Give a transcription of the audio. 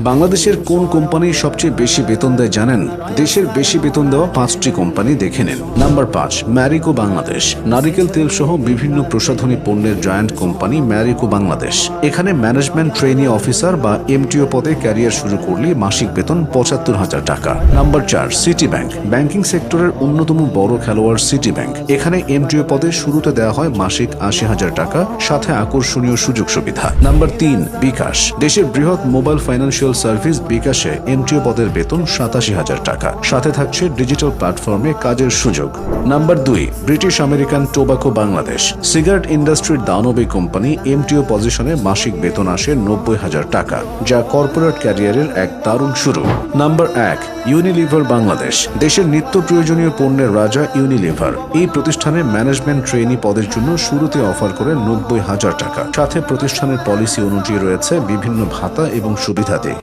বাংলাদেশের কোন কোম্পানি সবচেয়ে বেশি বেতন দেয় জানেন? দেশের বেশি বেতন দেওয়া 5টি কোম্পানি দেখে নিন। নাম্বার 5, ম্যারিকো বাংলাদেশ। নারিকেল তেল সহ বিভিন্ন প্রসাধনী পণ্যের জায়ান্ট কোম্পানি ম্যারিকো বাংলাদেশ। এখানে ম্যানেজমেন্ট ট্রেনি অফিসার বা এমটিও পদে ক্যারিয়ার শুরু করলে মাসিক বেতন ৭৫,০০০ টাকা। Number 4, city bank. ব্যাংকিং সেক্টরের অন্যতম বড় খেলোয়াড় সিটি ব্যাংক। এখানে এমটিও পদে শুরুতে দেওয়া হয় মাসিক ৮০,০০০ টাকা, সাথে আকর্ষণীয় সুযোগ সুবিধা। নাম্বার 3, বিকাশ। দেশের বৃহৎ মোবাইল ফাইন্যান্সিয়াল সার্ভিস বিকাশে এমটিও পদের বেতন ৮৭,০০০ টাকা, সাথে থাকছে ডিজিটাল প্ল্যাটফর্মে কাজের সুযোগ। Number 2, British American tobacco Bangladesh. Cigarette ইন্ডাস্ট্রির দানবে কোম্পানি এমটিও পজিশনে মাসিক বেতন আসে ৯০,০০০ টাকা, যা কর্পোরেট ক্যারিয়ারের এক দারুণ শুরু। Number 1, Unilever Bangladesh. দেশের নিত্য প্রয়োজনীয় পণ্যের রাজা ইউনিলিভার। এই প্রতিষ্ঠানে ম্যানেজমেন্ট ট্রেনি পদের জন্য শুরুতে অফার করে ৯০,০০০ টাকা, সাথে প্রতিষ্ঠানের পলিসি অনুযায়ী রয়েছে বিভিন্ন ভাতা এবং সুবিধাদি।